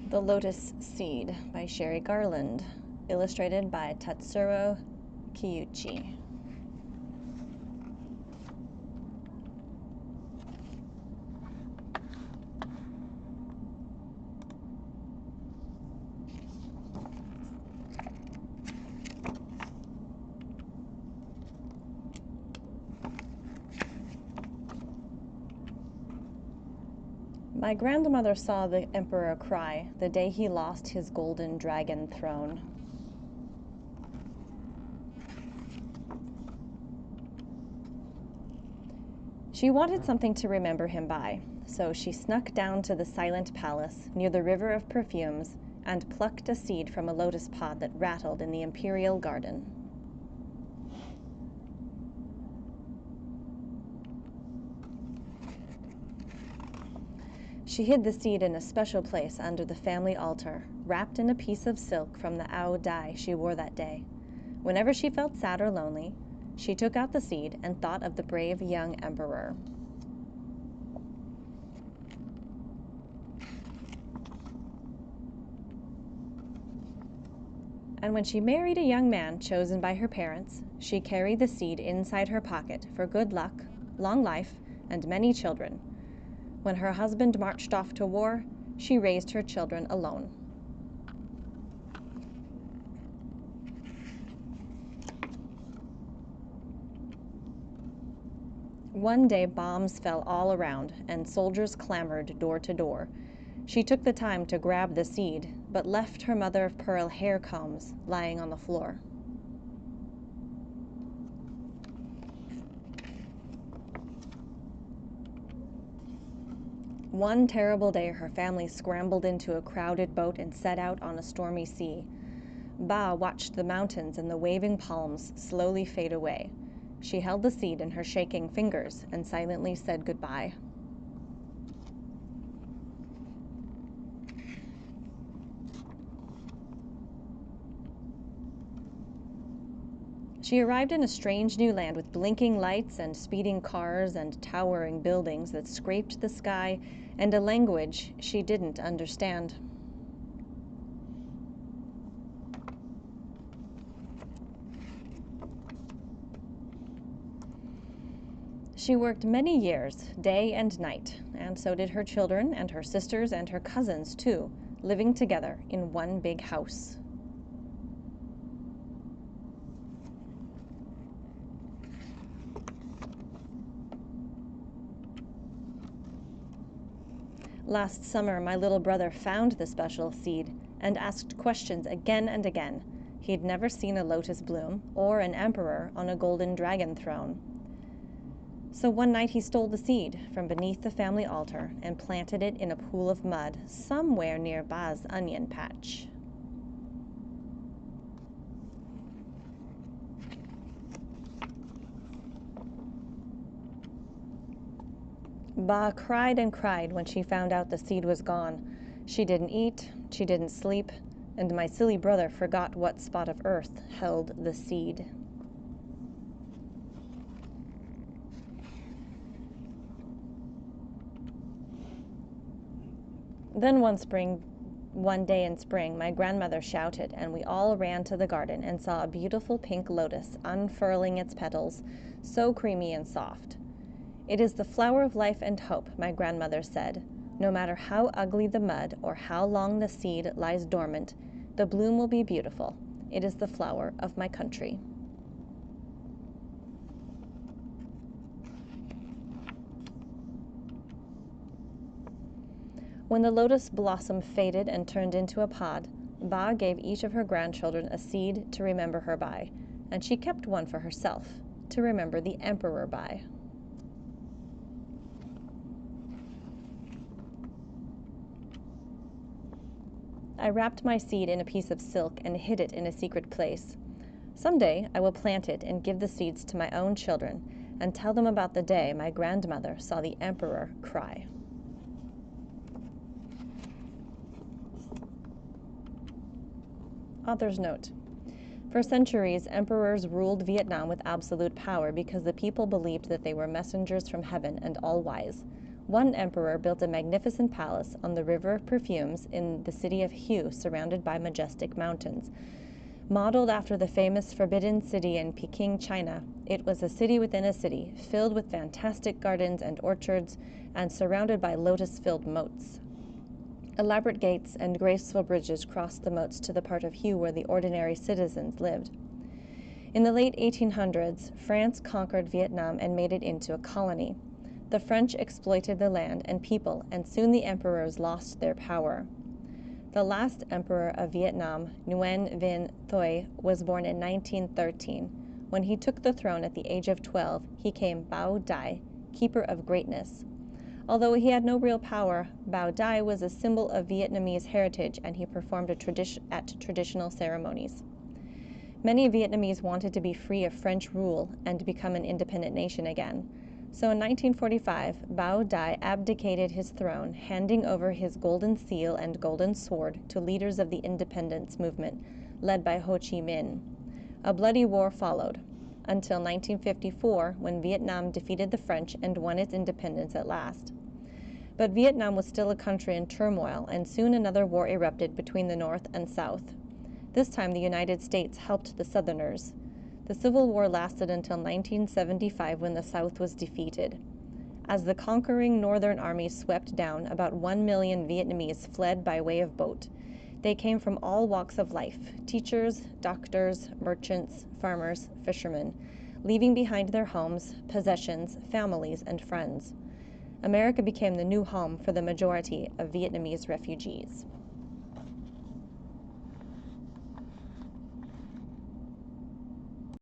The Lotus Seed by Sherry Garland, illustrated by Tatsuro Kiyuchi. My grandmother saw the emperor cry the day he lost his golden dragon throne. She wanted something to remember him by, so she snuck down to the silent palace near the river of perfumes and plucked a seed from a lotus pod that rattled in the imperial garden. She hid the seed in a special place under the family altar, wrapped in a piece of silk from the ao dye she wore that day. Whenever she felt sad or lonely, she took out the seed and thought of the brave young emperor. And when she married a young man chosen by her parents, she carried the seed inside her pocket for good luck, long life, and many children. When her husband marched off to war, she raised her children alone. One day bombs fell all around and soldiers clamored door to door. She took the time to grab the seed, but left her mother of pearl hair combs lying on the floor. One terrible day, her family scrambled into a crowded boat and set out on a stormy sea. Ba watched the mountains and the waving palms slowly fade away. She held the seed in her shaking fingers and silently said goodbye. She arrived in a strange new land with blinking lights and speeding cars and towering buildings that scraped the sky and a language she didn't understand. She worked many years, day and night, and so did her children and her sisters and her cousins too, living together in one big house. Last summer, my little brother found the special seed and asked questions again and again. He'd never seen a lotus bloom or an emperor on a golden dragon throne. So one night he stole the seed from beneath the family altar and planted it in a pool of mud somewhere near Ba's onion patch. Ba cried and cried when she found out the seed was gone. She didn't eat, she didn't sleep, and my silly brother forgot what spot of earth held the seed. Then one day in spring, my grandmother shouted, and we all ran to the garden and saw a beautiful pink lotus unfurling its petals, so creamy and soft. "It is the flower of life and hope," my grandmother said. "No matter how ugly the mud or how long the seed lies dormant, the bloom will be beautiful. It is the flower of my country." When the lotus blossom faded and turned into a pod, Ba gave each of her grandchildren a seed to remember her by, and she kept one for herself, to remember the emperor by. I wrapped my seed in a piece of silk and hid it in a secret place. Someday I will plant it and give the seeds to my own children and tell them about the day my grandmother saw the emperor cry. Author's note: for centuries, emperors ruled Vietnam with absolute power because the people believed that they were messengers from heaven and all-wise. One emperor built a magnificent palace on the River of Perfumes in the city of Hue, surrounded by majestic mountains. Modeled after the famous Forbidden City in Peking, China, it was a city within a city, filled with fantastic gardens and orchards, and surrounded by lotus-filled moats. Elaborate gates and graceful bridges crossed the moats to the part of Hue where the ordinary citizens lived. In the late 1800s, France conquered Vietnam and made it into a colony. The French exploited the land and people, and soon the emperors lost their power. The last emperor of Vietnam, Nguyen Vinh Thuy, was born in 1913. When he took the throne at the age of 12, he became Bao Dai, keeper of greatness. Although he had no real power, Bao Dai was a symbol of Vietnamese heritage, and he performed at traditional ceremonies. Many Vietnamese wanted to be free of French rule and to become an independent nation again. So in 1945, Bao Dai abdicated his throne, handing over his golden seal and golden sword to leaders of the independence movement, led by Ho Chi Minh. A bloody war followed, until 1954, when Vietnam defeated the French and won its independence at last. But Vietnam was still a country in turmoil, and soon another war erupted between the North and South. This time the United States helped the Southerners. The Civil War lasted until 1975, when the South was defeated. As the conquering Northern Army swept down, about 1 million Vietnamese fled by way of boat. They came from all walks of life: teachers, doctors, merchants, farmers, fishermen, leaving behind their homes, possessions, families, and friends. America became the new home for the majority of Vietnamese refugees.